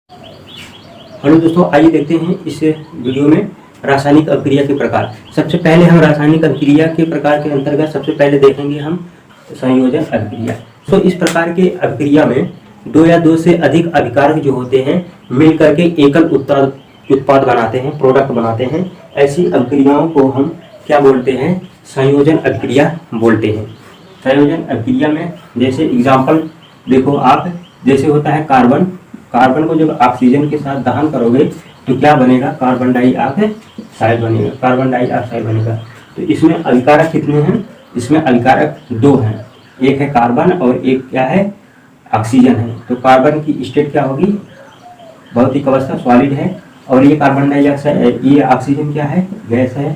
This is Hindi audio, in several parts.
हेलो दोस्तों, आइए देखते हैं इस वीडियो में रासायनिक अभिक्रिया के प्रकार। सबसे पहले हम रासायनिक अभिक्रिया के प्रकार के अंतर्गत सबसे पहले देखेंगे हम संयोजन अभिक्रिया। इस प्रकार के अभिक्रिया में दो या दो से अधिक अभिकारक जो होते हैं मिल करके एकल उत्पाद बनाते हैं, प्रोडक्ट बनाते हैं। ऐसी अभिक्रियाओं को हम क्या बोलते हैं? संयोजन अभिक्रिया बोलते हैं। संयोजन अभिक्रिया में जैसे एग्जाम्पल देखो आप, जैसे होता है कार्बन को जब ऑक्सीजन के साथ दहन करोगे तो क्या बनेगा? कार्बन डाइऑक्साइड बनेगा। कार्बन डाइऑक्साइड बनेगा। तो इसमें अभिकारक कितने हैं? इसमें अभिकारक दो हैं, एक है कार्बन और एक क्या है? ऑक्सीजन है। तो कार्बन की स्टेट क्या होगी? भौतिक अवस्था सॉलिड है, और ये कार्बन डाइऑक्साइड, ये ऑक्सीजन क्या है? गैस है।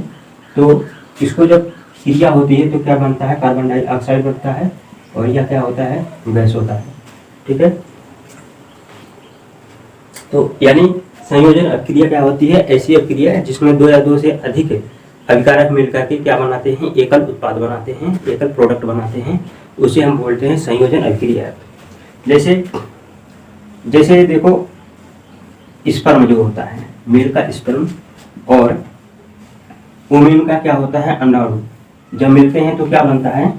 तो इसको जब क्रिया होती है तो क्या बनता है? कार्बन डाइऑक्साइड बनता है, और यह क्या होता है? गैस होता है। ठीक है। तो यानी संयोजन अभिक्रिया क्या होती है? ऐसी अभिक्रिया है जिसमें दो या दो से अधिक अभिकारक मिलकर के क्या बनाते हैं? एकल उत्पाद बनाते हैं, एकल प्रोडक्ट बनाते हैं। उसे हम बोलते हैं संयोजन अभिक्रिया। जैसे देखो, स्पर्म जो होता है, मेल का स्पर्म और वुमेन का क्या होता है? अंडाणु। जब मिलते हैं तो क्या बनता है?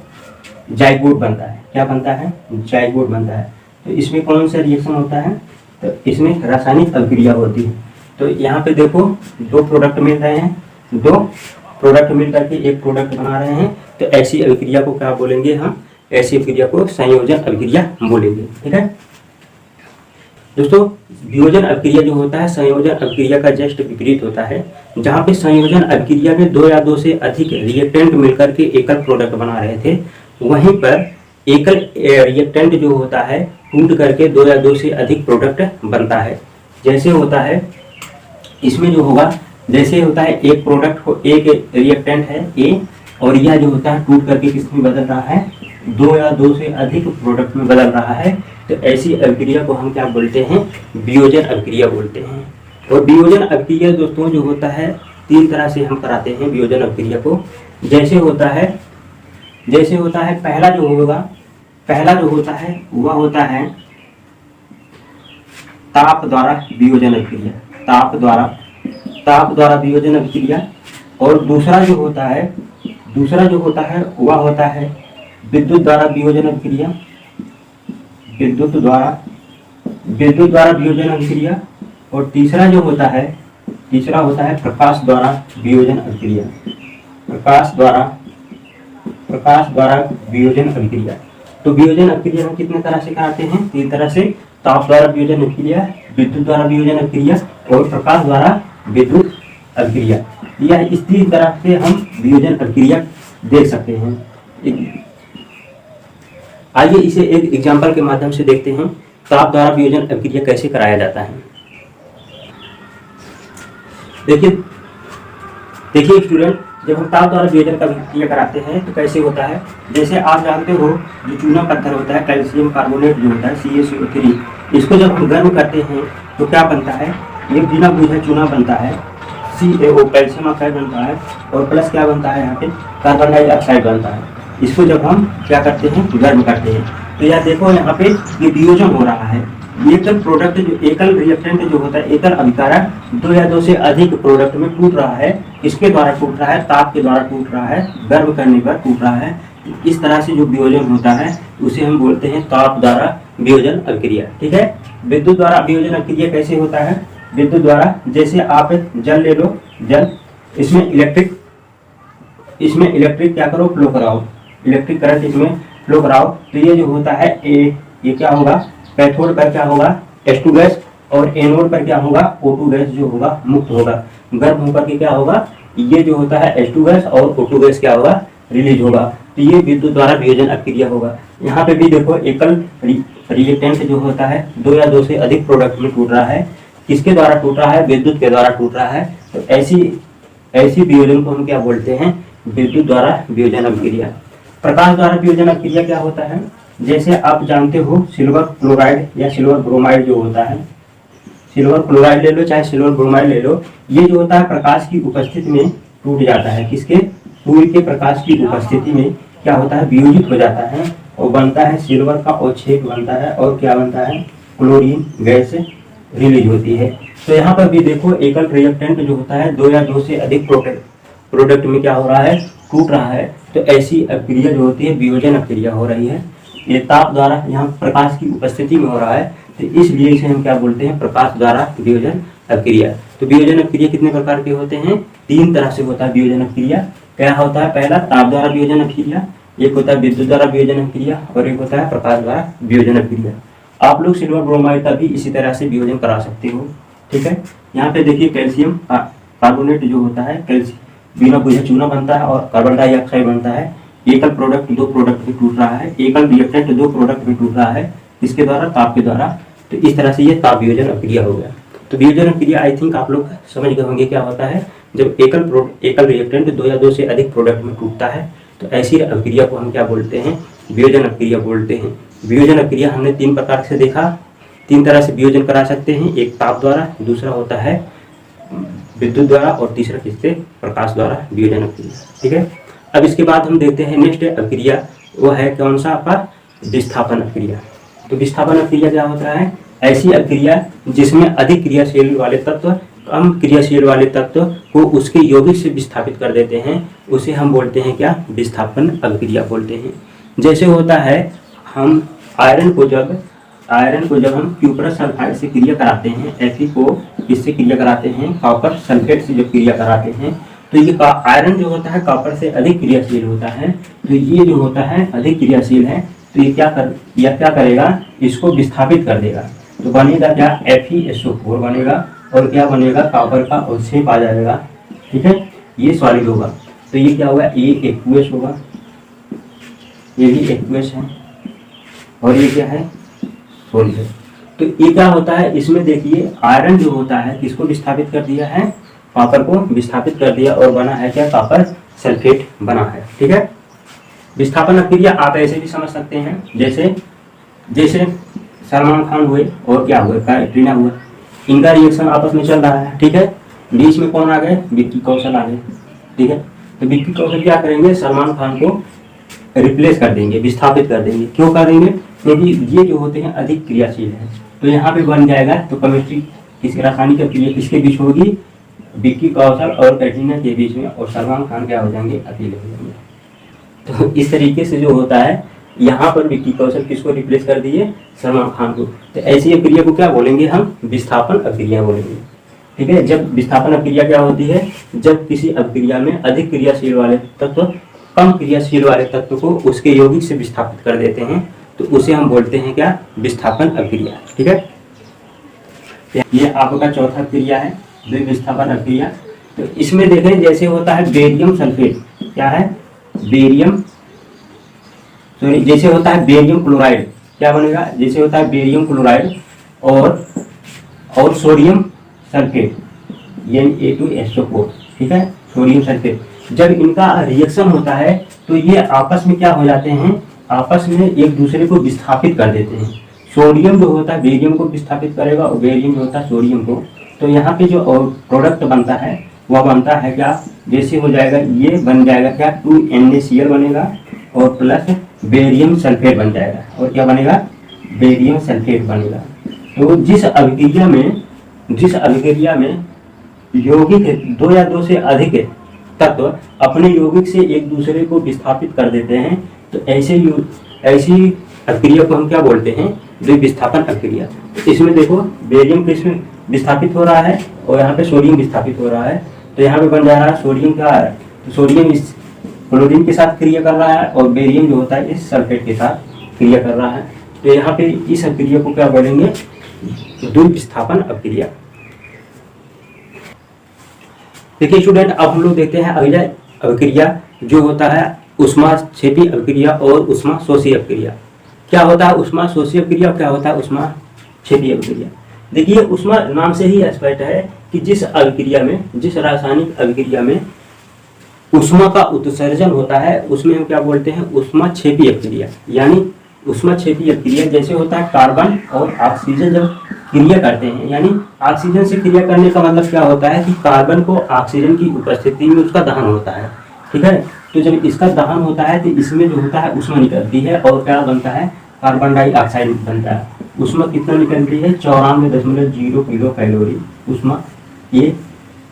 जाइगोट बनता है। क्या बनता है? जाइगोट बनता है। तो इसमें कौन सा रिएक्शन होता है? तो इसमें रासायनिक अभिक्रिया होती है। तो यहाँ पे देखो, दो प्रोडक्ट मिल रहे हैं, दो प्रोडक्ट मिल करके एक प्रोडक्ट बना रहे हैं। तो ऐसी अभिक्रिया को क्या बोलेंगे हम? ऐसी अभिक्रिया को संयोजन अभिक्रिया बोलेंगे। ठीक है दोस्तों, वियोजन अभिक्रिया जो होता है संयोजन अभिक्रिया का जस्ट विपरीत होता है। जहाँ पे संयोजन अभिक्रिया में दो या दो से अधिक रिएक्टेंट मिलकर के एकल प्रोडक्ट बना रहे थे, वहीं पर एकल रिएक्टेंट जो होता है टूट करके दो या दो से अधिक प्रोडक्ट बनता है। जैसे होता है इसमें जो होगा, जैसे होता है एक प्रोडक्ट को, एक रिएक्टेंट है ए, और यह जो होता है टूट करके किसमें बदल रहा है? दो या दो से अधिक प्रोडक्ट में बदल रहा है। तो ऐसी अभिक्रिया को हम क्या बोलते हैं? वियोजन अभिक्रिया बोलते हैं। और वियोजन अभिक्रिया दोस्तों जो होता है तीन तरह से हम कराते हैं वियोजन अभिक्रिया को। जैसे होता है पहला जो होता है वह होता है ताप द्वारा वियोजन अभिक्रिया, ताप द्वारा वियोजन अभिक्रिया। और दूसरा जो होता है वह होता है विद्युत द्वारा वियोजन अभिक्रिया, विद्युत द्वारा वियोजन अभिक्रिया। और तीसरा होता है प्रकाश द्वारा वियोजन अभिक्रिया, प्रकाश द्वारा वियोजन अभिक्रिया। तो वियोजन अभिक्रिया हम कितने तरह से कराते हैं? तीन तरह से। ताप द्वारा वियोजन अभिक्रिया, विद्युत द्वारा वियोजन अभिक्रिया और प्रकाश द्वारा विद्युत अभिक्रिया। यह इस तीन तरह से हम वियोजन अभिक्रिया देख सकते हैं। आइए इसे एक एग्जाम्पल के माध्यम से देखते हैं, ताप द्वारा वियोजन अभिक्रिया कैसे कराया जाता है। देखिए स्टूडेंट, जब हम ताप द्वारा वियोजन का अभिक्रिया कराते हैं तो कैसे होता है? जैसे आप जानते हो, जो चूना पत्थर होता है, कैल्शियम कार्बोनेट जो होता है CaCO3, इसको जब हम गर्म करते हैं तो क्या बनता है? एक बिना बुझा चूना बनता है, CaO कैल्शियम ऑक्साइड बनता है, और प्लस क्या बनता है? यहाँ पे कार्बन डाइऑक्साइड बनता है। इसको जब हम क्या करते हैं? गर्म करते हैं। तो यह देखो, यहाँ पे ये वियोजन हो रहा है। एकल प्रोडक्ट जो एकल रिएक्टेंट जो होता है, एकल अभिकारक दो या दो से अधिक प्रोडक्ट में टूट रहा है। किसके द्वारा टूट रहा है? ताप के द्वारा टूट रहा है, गर्म करने पर टूट रहा है। इस तरह से जो वियोजन होता है उसे हम बोलते हैं ताप द्वारा वियोजन अभिक्रिया। ठीक है। विद्युत द्वारा वियोजन अभिक्रिया कैसे होता है? विद्युत द्वारा, जैसे आप जल ले लो, जल, इसमें इलेक्ट्रिक क्या करो? फ्लो कराओ, इलेक्ट्रिक करंट इसमें फ्लो कराओ। तो ये जो होता है ये क्या होगा? कैथोड पर क्या होगा? H2 गैस, और एनोड पर क्या होगा? O2 गैस जो होगा मुक्त होगा। गर्म होकर के क्या होगा? ये जो होता है H2 गैस और O2 गैस क्या होगा? रिलीज होगा। तो ये विद्युत द्वारा वियोजन अभिक्रिया होगा। यहाँ पे भी देखो, एकल रिएक्टेंट जो होता है दो या दो से अधिक प्रोडक्ट में टूट रहा है। किसके द्वारा टूट रहा है? विद्युत के द्वारा टूट रहा है। तो ऐसी वियोजन को हम क्या बोलते हैं? विद्युत द्वारा वियोजन अभिक्रिया। प्रकाश द्वारा वियोजन अभिक्रिया क्या होता है? जैसे आप जानते हो, सिल्वर क्लोराइड या सिल्वर ब्रोमाइड जो होता है, सिल्वर क्लोराइड ले लो चाहे सिल्वर ब्रोमाइड ले लो, ये जो होता है प्रकाश की उपस्थिति में टूट जाता है। किसके? सूर्य के प्रकाश की उपस्थिति में क्या होता है? वियोजित हो जाता है, और बनता है सिल्वर का अवक्षेप बनता है, और क्या बनता है? क्लोरीन गैस रिलीज होती है। तो यहाँ पर भी देखो एकल रिएक्टेंट जो होता है 2 या 2 से अधिक प्रोडक्ट में क्या हो रहा है, टूट रहा है। तो ऐसी अभिक्रिया जो होती है वियोजन अभिक्रिया हो रही है। ये ताप द्वारा यहाँ प्रकाश की उपस्थिति में हो रहा है, तो इसलिए इसे हम क्या बोलते हैं, प्रकाश द्वारा वियोजन अभिक्रिया। तो वियोजन अभिक्रिया कितने प्रकार के होते हैं, 3 तरह से होता है वियोजन अभिक्रिया। क्या होता है, पहला ताप द्वारा वियोजन अभिक्रिया, एक होता है विद्युत द्वारा वियोजन अभिक्रिया और एक होता है प्रकाश द्वारा वियोजन अभिक्रिया। आप लोग सिल्वर ब्रोमाइड का भी इसी तरह से वियोजन करा सकते हो। ठीक है, यहाँ पे देखिए कैल्शियम कार्बोनेट जो होता है, कैल्शियम बिना बुझे चूना बनता है और कार्बन डाइऑक्साइड बनता है। एकल प्रोडक्ट 2 प्रोडक्ट में टूट रहा है, एकल रिएक्टेंट 2 प्रोडक्ट में टूट रहा है, इसके द्वारा ताप के द्वारा। तो इस तरह से ये ताप वियोजन अभिक्रिया हो गया। तो वियोजन अभिक्रिया आई थिंक आप लोग समझ गए होंगे क्या होता है। जब एकल रिएक्टेंट 2 या 2 से अधिक प्रोडक्ट में टूटता है तो ऐसी अभिक्रिया को हम क्या बोलते हैं, वियोजन अभिक्रिया बोलते हैं। वियोजन अभिक्रिया हमने 3 प्रकार से देखा, 3 तरह से वियोजन करा सकते हैं, एक ताप द्वारा, दूसरा होता है विद्युत द्वारा और तीसरा किससे, प्रकाश द्वारा वियोजन अभिक्रिया। ठीक है, अब इसके बाद हम देखते हैं नेक्स्ट अभिक्रिया, वो है कौन सा आपका, विस्थापन अभिक्रिया। तो विस्थापन अभिक्रिया क्या होता है, ऐसी अभिक्रिया जिसमें अधिक क्रियाशील वाले तत्व कम क्रियाशील वाले तत्व को उसके यौगिक से विस्थापित कर देते हैं, उसे हम बोलते हैं क्या, विस्थापन अभिक्रिया बोलते हैं। जैसे होता है हम आयरन को जब हम क्यूप्रस सल्फाइड से क्रिया कराते हैं, Fe को इससे क्रिया कराते हैं, कॉपर सल्फेट से जब क्रिया कराते हैं, तो ये आयरन जो होता है कॉपर से अधिक क्रियाशील होता है। तो ये जो होता है अधिक क्रियाशील है, तो ये क्या करेगा, इसको विस्थापित कर देगा। तो बनेगा क्या, FeSO4 बनेगा और क्या बनेगा, कॉपर का अवशेष आ जाएगा। ठीक है, ये सॉलिड होगा, तो ये क्या होगा, ये एक्वस होगा, ये भी एक्वस है और ये क्या है, सॉलिड है। तो ये क्या होता है, इसमें देखिए आयरन जो होता है किसको विस्थापित कर दिया है, कॉपर को विस्थापित कर दिया और बना है क्या, कॉपर सल्फेट बना है। ठीक है, विस्थापन अभिक्रिया आप ऐसे भी समझ सकते हैं, जैसे सलमान खान हुए और क्या हुआ, कैटरीना हुआ, इनका रिएक्शन आपस में चल रहा है। ठीक है, बीच में कौन आ गए, विक्की कौशल आ गए। ठीक है, तो विक्की कौशल क्या करेंगे, सलमान खान को रिप्लेस कर देंगे, विस्थापित कर देंगे। क्यों करेंगे, क्योंकि ये जो होते हैं अधिक क्रियाशील है। तो यहाँ पे बन जाएगा, तो केमिस्ट्री किसी रासायनिक अभिक्रिया किसके बीच होगी, विक्की कौशल और कैटरीना के बीच में, और सलमान खान क्या हो जाएंगे, अकेले हो जाएंगे। तो इस तरीके से जो होता है, यहाँ पर विक्की कौशल किसको रिप्लेस कर दिए, सलमान खान को। तो ऐसी अभिक्रिया को क्या बोलेंगे हम, विस्थापन अभिक्रिया बोलेंगे। ठीक है, जब विस्थापन अभिक्रिया क्या होती है, जब किसी अभिक्रिया में अधिक क्रियाशील वाले तत्व कम क्रियाशील वाले तत्व को उसके यौगिक से विस्थापित कर देते हैं, तो उसे हम बोलते हैं क्या, विस्थापन अभिक्रिया। ठीक है, ये आपका चौथा क्रिया है, विस्थापन अभिक्रिया। तो इसमें देखें जैसे होता है बेरियम सल्फेट, क्या है, जैसे होता है बेरियम क्लोराइड, क्या बनेगा, जैसे होता है बेरियम क्लोराइड और सोडियम सल्फेट, यानी Na2SO4। ठीक है, सोडियम सल्फेट, जब इनका रिएक्शन होता है तो ये आपस में क्या हो जाते हैं, आपस में एक दूसरे को विस्थापित कर देते हैं। सोडियम जो होता है बेरियम को विस्थापित करेगा और बेरियम जो होता है सोडियम को। तो यहाँ पे जो प्रोडक्ट बनता है वह बनता है क्या, जैसे हो जाएगा, ये बन जाएगा क्या, 2NaCl बनेगा और प्लस बेरियम सल्फेट बन जाएगा, और क्या बनेगा, बेरियम सल्फेट बनेगा। तो जिस अभिक्रिया में यौगिक 2 या 2 से अधिक तत्व अपने यौगिक से एक दूसरे को विस्थापित कर देते हैं, तो ऐसी अभिक्रिया को हम क्या बोलते हैं, द्विविस्थापन अभिक्रिया। तो इसमें देखो बेरियम किसमें विस्थापित हो रहा है और यहाँ पे सोडियम विस्थापित हो रहा है। तो यहाँ पे बन जा रहा है सोडियम क्या है, तो सोडियम इस क्लोरीन के साथ क्रिया कर रहा है और बेरियम जो होता है इस सल्फेट के साथ क्रिया कर रहा है। तो यहाँ पे इस अभिक्रिया को क्या बोलेंगे, द्विविस्थापन अभिक्रिया। देखिए स्टूडेंट, अब हम लोग देखते हैं अगला अभिक्रिया जो होता है ऊष्माक्षेपी अभिक्रिया और ऊष्माशोषी अभिक्रिया। क्या होता है ऊष्माशोषी अभिक्रिया, क्या होता है ऊष्माक्षेपी अभिक्रिया। देखिए ऊष्मा नाम से ही स्पष्ट है कि जिस रासायनिक अभिक्रिया में ऊष्मा का उत्सर्जन होता है उसमें हम क्या बोलते हैं, ऊष्माक्षेपी अभिक्रिया। यानी ऊष्माक्षेपी अभिक्रिया जैसे होता है कार्बन और ऑक्सीजन जब क्रिया करते हैं, यानी ऑक्सीजन से क्रिया करने का मतलब क्या होता है कि कार्बन को ऑक्सीजन की उपस्थिति में उसका दहन होता है। ठीक है, तो जब इसका दहन होता है तो इसमें जो होता है ऊष्मा निकलती है और क्या बनता है, कार्बन डाइऑक्साइड बनता है। ऊष्मा कितना निकलती है, 94.0 किलो कैलोरी ऊष्मा ये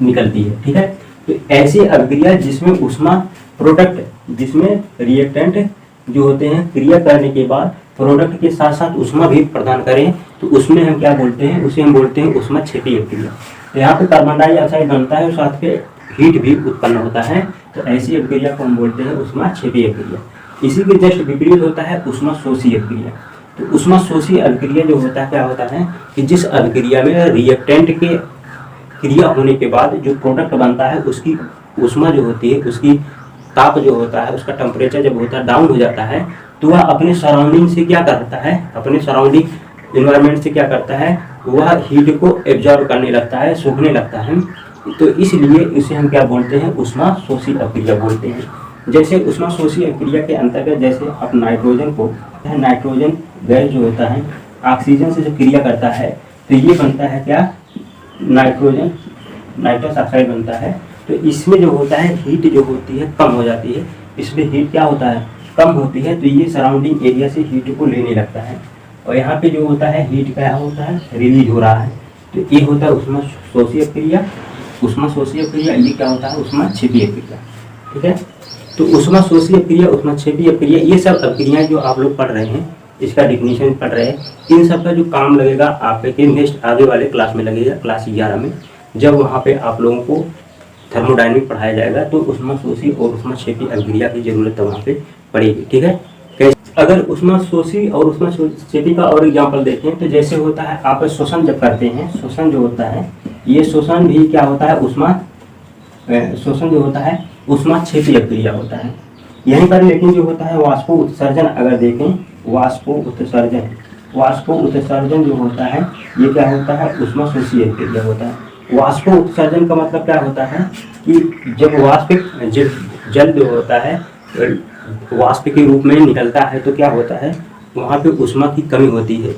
निकलती है। ठीक है, तो ऐसी अभिक्रिया जिसमें ऊष्मा प्रोडक्ट, जिसमें रिएक्टेंट जो होते हैं क्रिया करने के बाद प्रोडक्ट के साथ साथ ऊष्मा भी प्रदान करें, तो उसमें हम क्या बोलते हैं, उसे हम बोलते हैं ऊष्मा क्षेपी अभिक्रिया। तो यहाँ पे कार्बन डाइऑक्साइड बनता है और साथ में हीट भी उत्पन्न होता है, तो ऐसी अभिक्रिया को हम बोलते हैं ऊष्मा क्षेपी अभिक्रिया। इसी के जस्ट विपरीत होता है ऊष्मा शोषी अभिक्रिया। तो ऊष्मा शोषी अभिक्रिया जो होता है, क्या होता है कि जिस अभिक्रिया में रिएक्टेंट के क्रिया होने के बाद जो प्रोडक्ट बनता है उसकी ऊष्मा जो होती है, उसकी ताप जो होता है, उसका टेम्परेचर जब होता है डाउन हो जाता है, तो वह अपने सराउंडिंग से क्या करता है, अपने सराउंडिंग इन्वायरमेंट से क्या करता है, वह हीट को एब्जॉर्ब करने लगता है, सूखने लगता है। तो इसलिए इसे हम क्या बोलते हैं, ऊष्मा शोषी अभिक्रिया बोलते हैं। जैसे ऊष्मा शोषी अभिक्रिया के अंतर्गत जैसे आप नाइट्रोजन को, नाइट्रोजन गैस जो होता है ऑक्सीजन से जब क्रिया करता है तो ये बनता है क्या, नाइट्रोजन, नाइट्रस ऑक्साइड बनता है। तो इसमें जो होता है हीट जो होती है कम हो जाती है, इसमें हीट क्या होता है, कम होती है, तो ये सराउंडिंग एरिया से हीट को लेने लगता है और यहाँ पे जो होता है हीट क्या होता है, रिलीज हो रहा है। तो ये होता है ऊष्मा शोषी अभिक्रिया। ऊष्मा शोषी अभिक्रिया ये क्या होता है, ऊष्मा क्षेपी अभिक्रिया। ठीक है, तो ऊष्मा शोषी अभिक्रिया, ऊष्मा क्षेपी अभिक्रिया, ये सब अभिक्रियाएं जो आप लोग पढ़ रहे हैं, इसका डिफिनीशन पढ़ रहे हैं, इन सब का जो काम लगेगा आपके नेक्स्ट आगे वाले क्लास में लगेगा, क्लास 11 में, जब वहाँ पे आप लोगों को थर्मोडायनेमिक पढ़ाया जाएगा तो ऊष्मा शोषी और ऊष्मा क्षेपी अभिक्रिया की जरूरत वहाँ पे पड़ेगी। ठीक है, अगर ऊष्मा शोषी और ऊष्मा क्षेपी का और एग्जाम्पल देखें तो जैसे होता है आप शोषण जब करते हैं, शोषण जो होता है, ये शोषण भी क्या होता है, ऊष्मा शोषण जो होता है ऊष्मा क्षेपी अभिक्रिया होता है। यहीं पर लेकिन जो होता है वाष्पो उत्सर्जन, अगर देखें वाष्पो उत्सर्जन, वाष्पो उत्सर्जन जो होता है ये क्या होता है, ऊष्मा शोषी अभिक्रिया होता है। वाष्पो उत्सर्जन का मतलब क्या होता है कि जब वाष्प जल जो होता है वाष्प के रूप में निकलता है तो क्या होता है, वहाँ पे ऊष्मा की कमी होती है।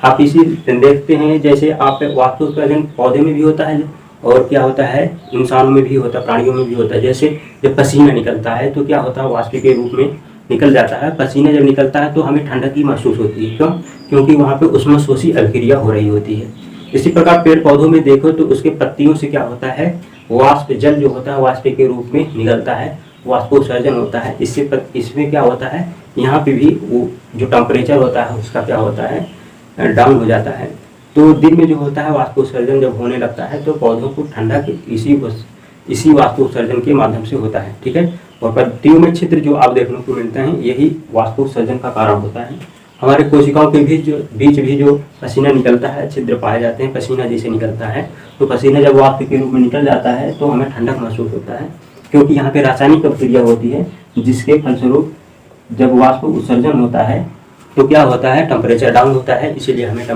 आप इसी देखते हैं जैसे आप वाष्प उत्सर्जन पौधे में भी होता है और क्या होता है इंसानों में भी होता है, प्राणियों में भी होता है। जैसे जब पसीना निकलता है तो क्या होता है, वाष्प के रूप में निकल जाता है। पसीना जब निकलता है तो हमें ठंडक की महसूस होती है, क्यों, क्योंकि वहाँ पे ऊष्मा शोषी अभिक्रिया हो रही होती है। इसी प्रकार पेड़ पौधों में देखो तो उसके पत्तियों से क्या होता है, वाष्प जल जो होता है वाष्प के रूप में निकलता है, वाष्पोत्सर्जन होता है। इसमें क्या होता है, यहाँ पे भी वो जो टेम्परेचर होता है उसका क्या होता है, डाउन हो जाता है। तो दिन में जो होता है वाष्पोत्सर्जन जब होने लगता है तो पौधों को ठंडक इसी वाष्पोत्सर्जन के माध्यम से होता है। ठीक है, और पत्तियों में छिद्र जो आप देखने को मिलते हैं यही वाष्पोत्सर्जन का कारण होता है। हमारे कोशिकाओं के बीच भी जो पसीना निकलता है, छिद्र पाए जाते हैं, पसीना जैसे निकलता है, तो पसीना जब वाष्प के रूप में निकल जाता है तो हमें ठंडक महसूस होता है, क्योंकि यहाँ पे रासायनिक अभिक्रिया होती है जिसके फलस्वरूप जब वाष्प उत्सर्जन होता है तो क्या होता है, टेम्परेचर डाउन होता है, इसीलिए हमें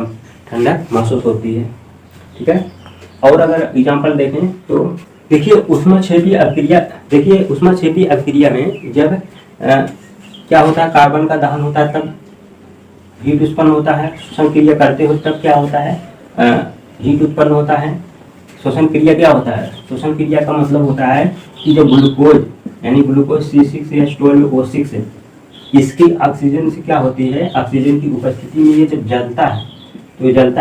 ठंडक महसूस होती है। ठीक है, और अगर एग्जाम्पल देखें तो देखिए ऊष्माक्षेपी अभिक्रिया, देखिए ऊष्माक्षेपी अभिक्रिया में जब क्या होता है, कार्बन का दहन होता है तब हीट उत्पन्न होता है। श्वसन क्रिया करते हो तब क्या होता है, हीट उत्पन्न होता है। श्वसन क्रिया क्या होता है, श्वसन क्रिया का मतलब होता है कि जो ग्लूकोज यानी ग्लूकोज C6H12O6 है, इसकी ऑक्सीजन से क्या होती है, ऑक्सीजन की उपस्थिति में ये जब जलता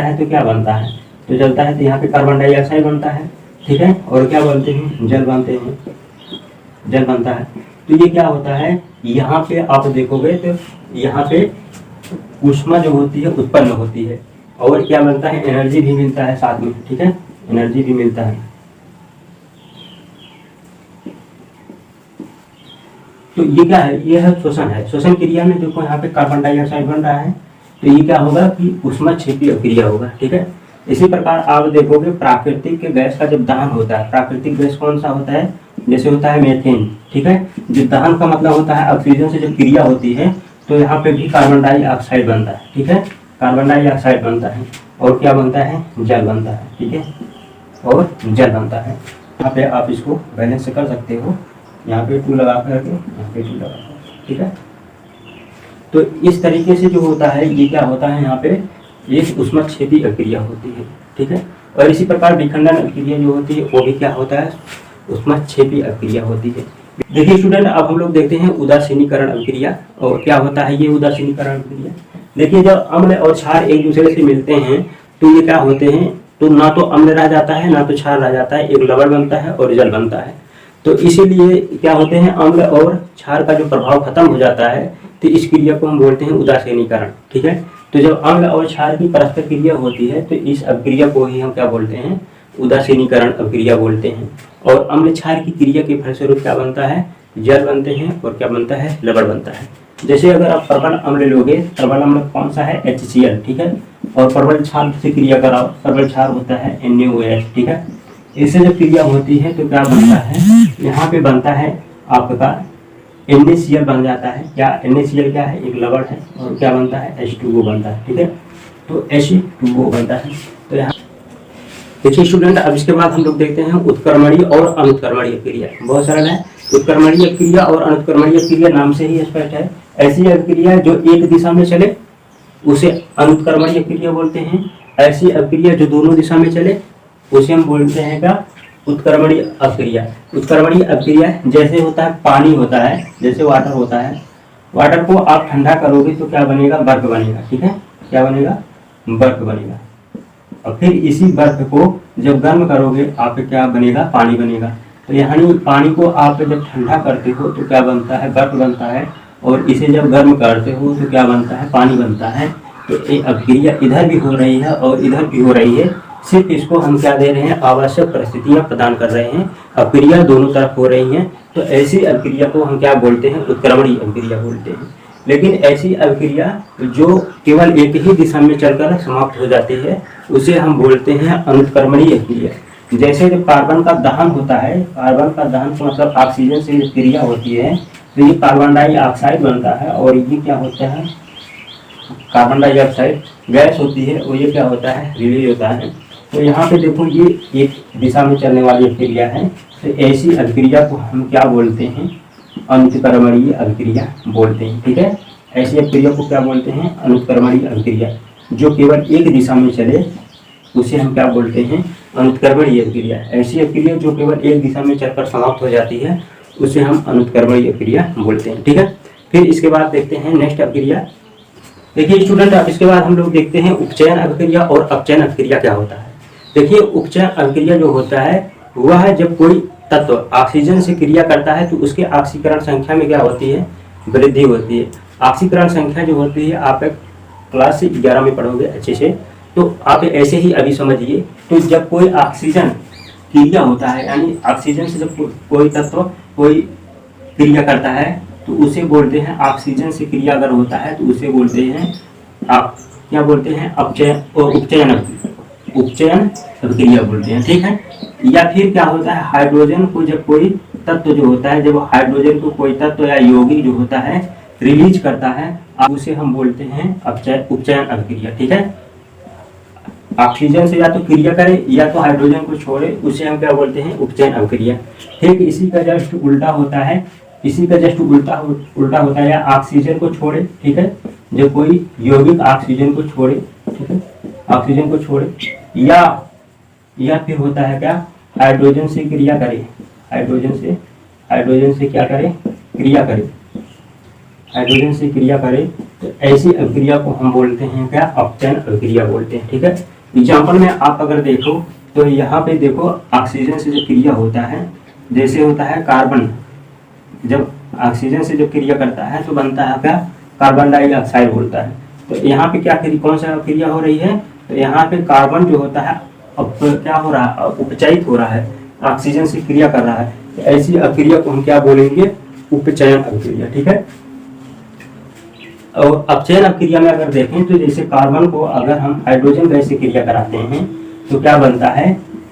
है तो क्या बनता है, तो जलता है तो यहाँ पे कार्बन डाइऑक्साइड बनता है। ठीक है, और क्या बनते हैं, जल बनता है। तो ये क्या होता है, यहाँ पे आप देखोगे तो यहाँ पे ऊष्मा जो होती है उत्पन्न होती है और क्या बनता है, एनर्जी भी मिलता है साथ में। ठीक है, एनर्जी भी मिलता है। तो ये क्या है, ये है शोषण है। शोषण क्रिया में देखो यहाँ पे कार्बन डाइऑक्साइड बन रहा है, तो ये क्या होगा कि ऊष्माक्षेपी अभिक्रिया होगा। ठीक है, इसी प्रकार आप देखोगे प्राकृतिक गैस का जब दहन होता है, प्राकृतिक गैस कौन सा होता है, जैसे होता है मीथेन। ठीक है, जो दहन का मतलब होता है ऑक्सीजन से जब क्रिया होती है तो यहाँ पे भी कार्बन डाइऑक्साइड बनता है। ठीक है, कार्बन डाइऑक्साइड बनता है और क्या बनता है, जल बनता है। ठीक है, और जल बनता है। यहाँ पे आप इसको बैलेंस कर सकते हो, यहाँ पे 2 लगा करके, यहाँ पे 2 लगा कर। ठीक है, तो इस तरीके से जो होता है ये क्या होता है, यहाँ पे एक ऊष्माक्षेपी अभिक्रिया होती है। ठीक है, और इसी प्रकार विखंडन अभिक्रिया जो होती है वो भी क्या होता है, ऊष्माक्षेपी अभिक्रिया होती है। देखिए स्टूडेंट, अब हम लोग देखते हैं उदासीनीकरण अभिक्रिया। और क्या होता है ये उदासीनीकरण अभिक्रिया, देखिए जब अम्ल और क्षार एक दूसरे से मिलते हैं तो ये क्या होते हैं, तो ना तो अम्ल रह जाता है ना तो क्षार रह जाता है, एक लवण बनता है और जल बनता है। तो इसीलिए क्या होते हैं, अम्ल और क्षार का जो प्रभाव खत्म हो जाता है तो इस क्रिया को हम बोलते हैं उदासीनीकरण। ठीक है, तो जब अम्ल और क्षार की परस्पर क्रिया होती है तो इस अभिक्रिया को ही हम क्या बोलते हैं, उदासीनीकरण अभिक्रिया बोलते हैं। और अम्ल क्षार की क्रिया के फलस्वरूप क्या बनता है, जल बनते हैं और क्या बनता है, लवण बनता है। जैसे अगर आप प्रबल अम्ल लोगे, प्रबल अम्ल कौन सा है, HCl। ठीक है, और प्रबल क्षार से क्रिया कराओ, प्रबल क्षार होता है NaOH। ठीक है, इससे जब क्रिया होती है तो क्या बनता है, यहाँ पे बनता है आपका NaCl बन जाता है। क्या NaCl क्या है, एक लवण है, और क्या बनता है, H2O बनता है। ठीक है, तो H2O बनता है। तो यहाँ देखिए स्टूडेंट, अब इसके बाद हम लोग देखते हैं उत्क्रमणीय और अनुत्क्रमणीय क्रिया। बहुत सरल है, उत्क्रमणीय क्रिया और अनुत्क्रमणीय क्रिया नाम से ही स्पष्ट है। ऐसी अभिक्रिया जो एक दिशा में चले उसे अनुत्क्रमणीय क्रिया बोलते हैं। ऐसी अभिक्रिया जो दोनों दिशा में चले उसे हम बोलते हैं क्या, उत्क्रमणीय अभिक्रिया। उत्क्रमणीय अभिक्रिया जैसे होता है, पानी होता है, जैसे वाटर होता है, वाटर को आप ठंडा करोगे तो क्या बनेगा, बर्फ बनेगा। ठीक है, क्या बनेगा, बर्फ बनेगा। और फिर इसी बर्फ को जब गर्म करोगे आप क्या बनेगा, पानी बनेगा। तो यानी पानी को आप जब ठंडा करते हो तो क्या बनता है, बर्फ बनता है, और इसे जब गर्म करते हो तो क्या बनता है, पानी बनता है। तो ये अभिक्रिया इधर भी हो रही है और इधर भी हो रही है, सिर्फ इसको हम क्या दे रहे हैं, आवश्यक परिस्थितियां प्रदान कर रहे हैं। अभिक्रिया दोनों तरफ हो रही हैं, तो ऐसी अभिक्रिया को हम क्या बोलते हैं, उत्क्रमणीय अभिक्रिया बोलते हैं। लेकिन ऐसी अभिक्रिया जो केवल एक ही दिशा में चलकर समाप्त हो जाती है उसे हम बोलते हैं अनुत्क्रमणीय क्रिया। जैसे जब कार्बन का दहन होता है, कार्बन का दहन तो मतलब ऑक्सीजन से क्रिया होती है, तो ये कार्बन डाइऑक्साइड बनता है, और ये क्या होता है, कार्बन डाइऑक्साइड गैस होती है, और ये क्या होता है, रिलीज होता है। तो यहाँ पे देखो ये एक दिशा में चलने वाली अभिक्रिया है, तो ऐसी अभिक्रिया को हम क्या बोलते हैं, अनुत्क्रमणीय अभिक्रिया बोलते हैं। ठीक है, ऐसी अभिक्रिया को क्या बोलते हैं, अनुत्क्रमणीय अभिक्रिया। जो केवल एक दिशा में चले उसे हम क्या बोलते हैं, अनुत्क्रमणीय अभिक्रिया। ऐसी अभिक्रिया जो केवल एक दिशा में चलकर समाप्त हो जाती है उसे हम अनुत्क्रमणीय अभिक्रिया बोलते हैं। ठीक है, फिर इसके बाद देखते हैं नेक्स्ट अभिक्रिया। देखिए स्टूडेंट, अब इसके बाद हम लोग देखते हैं उपचयन अभिक्रिया और अपचयन अभिक्रिया क्या होता है। देखिए उपचयन अभिक्रिया जो होता है वह है जब कोई तत्व ऑक्सीजन से क्रिया करता है तो उसके ऑक्सीकरण संख्या में क्या होती है, वृद्धि होती है। ऑक्सीकरण संख्या जो होती है आप क्लास 11 में पढ़ोगे अच्छे से, तो आप ऐसे ही अभी समझिए। तो जब कोई ऑक्सीजन क्रिया होता है, यानी ऑक्सीजन से जब कोई तत्व कोई क्रिया करता है तो उसे बोलते हैं, ऑक्सीजन से क्रिया अगर होता है तो उसे बोलते हैं आप क्या बोलते हैं, अपचयन और उपचयन अभिक्रिया बोलते हैं। ठीक है, या फिर क्या होता है, हाइड्रोजन को जब कोई तत्व जो होता है, जब हाइड्रोजन को कोई तत्व या यौगिक जो होता है रिलीज करता है, अब उसे हम बोलते हैं उपचयन अभिक्रिया। ठीक है, ऑक्सीजन से या तो क्रिया करे या तो हाइड्रोजन को छोड़े, उसे हम क्या बोलते हैं, उपचयन अभिक्रिया। ठीक, इसी का जस्ट उल्टा होता है, इसी का जस्ट उल्टा होता है, या ऑक्सीजन को छोड़े। ठीक है, जब कोई यौगिक ऑक्सीजन को छोड़े, ठीक है, ऑक्सीजन को छोड़े, या फिर होता है क्या, हाइड्रोजन से क्रिया करे, हाइड्रोजन से क्या करे, क्रिया करे, हाइड्रोजन से क्रिया करे, तो ऐसी अभिक्रिया को हम बोलते हैं क्या, अपचयन अभिक्रिया बोलते हैं। ठीक है, एग्जाम्पल में आप अगर देखो तो यहाँ पे देखो ऑक्सीजन से जो क्रिया होता है, जैसे होता है कार्बन, जब ऑक्सीजन से जो क्रिया करता है तो बनता है क्या, कार्बन डाइऑक्साइड बोलता है। तो यहाँ पे क्या कौन सा क्रिया हो रही है, तो यहाँ पे कार्बन जो होता है अब क्या हो रहा है, उपचयित हो रहा है, ऑक्सीजन से क्रिया कर रहा है। तो ऐसी अभिक्रिया को हम क्या बोलेंगे, उपचयन अभिक्रिया। ठीक है, और अपचयन अभिक्रिया में अगर देखें तो जैसे कार्बन को अगर हम हाइड्रोजन गैस से क्रिया कराते हैं तो क्या बनता है,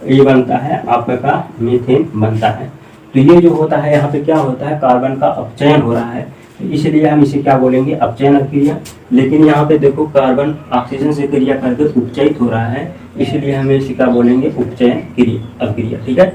ये बनता है आपका मीथेन बनता है। तो ये जो होता है यहाँ पे क्या होता है, कार्बन का अपचयन हो रहा है, तो इसलिए हम इसे क्या बोलेंगे, अपचयन अभिक्रिया। लेकिन यहाँ पे देखो कार्बन ऑक्सीजन से क्रिया करके उपचयित हो रहा है, इसलिए हम इसे क्या बोलेंगे, उपचयन अभिक्रिया। ठीक है,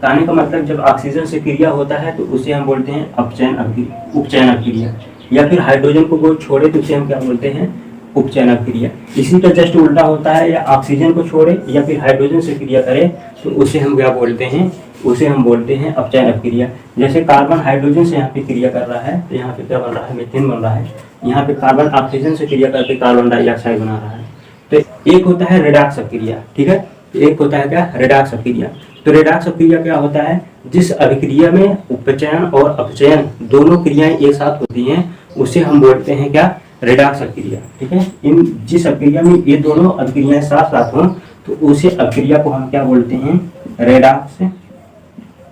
कहने का मतलब जब ऑक्सीजन से क्रिया होता है तो उसे हम बोलते हैं उपचयन अभिक्रिया। या फिर हाइड्रोजन को कोई छोड़े तो उसे हम क्या बोलते हैं, उपचयन अभिक्रिया। इसी का जस्ट उल्टा होता है, या ऑक्सीजन को छोड़े या फिर हाइड्रोजन से क्रिया करे तो उसे हम क्या बोलते हैं, उसे हम बोलते हैं अपचयन अभिक्रिया। जैसे कार्बन हाइड्रोजन से यहाँ पे क्रिया कर रहा है तो यहाँ पे क्या बन रहा है, मीथेन बन रहा है। यहाँ पे कार्बन ऑक्सीजन से क्रिया करके कार्बन डाइऑक्साइड बना रहा है। तो एक होता है रेडॉक्स अभिक्रिया, ठीक है, एक होता है क्या, रेडॉक्स अभिक्रिया। तो रेडॉक्स अभिक्रिया क्या होता है, जिस अभिक्रिया में उपचयन और अपचयन दोनों क्रियाएं एक साथ होती हैं उसे हम बोलते हैं क्या, रेडॉक्स अभिक्रिया, ठीक है। इन जिस अभिक्रिया में ये दोनों अभिक्रियाएं साथ साथ हों तो उसे अभिक्रिया को हम क्या बोलते हैं, रेडॉक्स अभिक्रिया,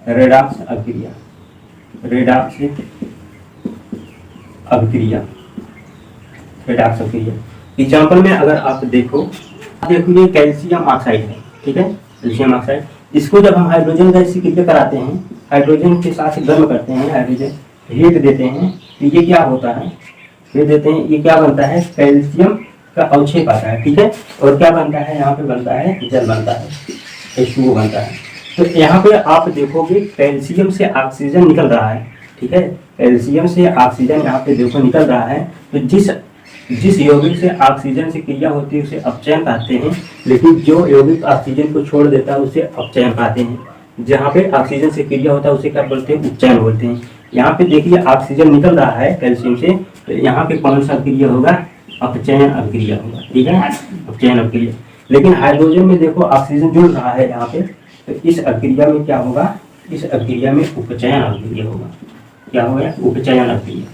रेडॉक्स अभिक्रिया, रेडॉक्स अभिक्रिया। एग्जाम्पल में अगर आप देखो ये कैल्शियम ऑक्साइड है, ठीक है, कैल्शियम ऑक्साइड। इसको जब हम हाइड्रोजन गैस से क्रिया कराते हैं, हाइड्रोजन के साथ गर्म करते हैं, हाइड्रोजन हीट देते हैं तो ये क्या होता है, हीट देते हैं, ये क्या बनता है, कैल्शियम का अवक्षेप आता है, ठीक है। और क्या बनता है, यहाँ पे बनता है जल बनता है, H2O बनता है। तो यहाँ पे आप देखोगे कैल्शियम से ऑक्सीजन निकल रहा है, ठीक है, कैल्शियम से ऑक्सीजन यहाँ पे देखो निकल रहा है। तो जिस यौगिक से ऑक्सीजन से क्रिया होती है उसे अपचयन कहते हैं, लेकिन जो यौगिक ऑक्सीजन को छोड़ देता है उसे अपचयन कहते हैं। जहाँ पे ऑक्सीजन से क्रिया होता है उसे क्या बोलते हैं, उपचयन बोलते हैं। यहाँ पे देखिए ऑक्सीजन निकल रहा है कैल्शियम से, तो यहाँ पे कौन सा क्रिया होगा, अपचयन अभिक्रिया होगा, ठीक है, अपचयन अभिक्रिया। लेकिन हाइड्रोजन में देखो ऑक्सीजन जुड़ रहा है यहाँ पे, तो इस अभिक्रिया में क्या होगा, इस अभिक्रिया में उपचयन अभिक्रिया होगा। क्या होगा, उपचयन अभिक्रिया,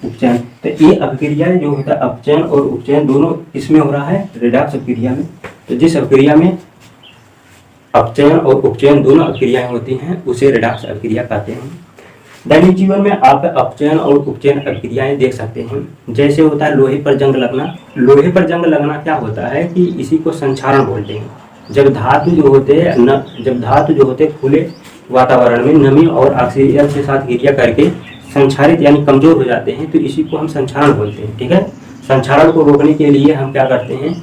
उपचयन। तो ये अभिक्रिया जो होता है अपचयन और उपचयन दोनों इसमें हो रहा है, रेडॉक्स अभिक्रिया में। तो जिस अभिक्रिया में अपचयन और उपचयन दोनों अभिक्रियाएं होती हैं उसे रेडॉक्स अभिक्रिया कहते हैं। दैनिक जीवन में आप अपचयन और उपचयन अभिक्रियाएं देख सकते हैं। जैसे होता है लोहे पर जंग लगना। लोहे पर जंग लगना क्या होता है कि इसी को संक्षारण बोलते हैं। जब धातु जो होते हैं खुले वातावरण में नमी और ऑक्सीजन के साथ क्रिया करके संक्षारित यानी कमजोर हो जाते हैं तो इसी को हम संक्षारण बोलते हैं, ठीक है। संक्षारण को रोकने के लिए हम क्या करते हैं,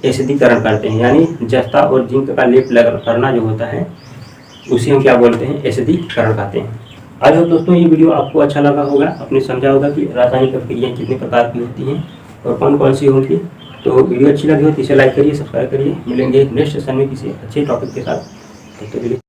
एसिडीकरण करते हैं, यानी जस्ता और जिंक का लेप करना जो होता है उसे हम क्या बोलते हैं, एसिडीकरण कहते हैं। आज दोस्तों ये वीडियो आपको अच्छा लगा होगा, आपने समझा होगा कि रासायनिक अभिक्रियाएं कितने प्रकार की होती हैं और कौन कौन सी होती है। तो वीडियो अच्छी लगी हो तो इसे लाइक करिए, सब्सक्राइब करिए। मिलेंगे नेक्स्ट सेशन में किसी अच्छे टॉपिक के साथ। तो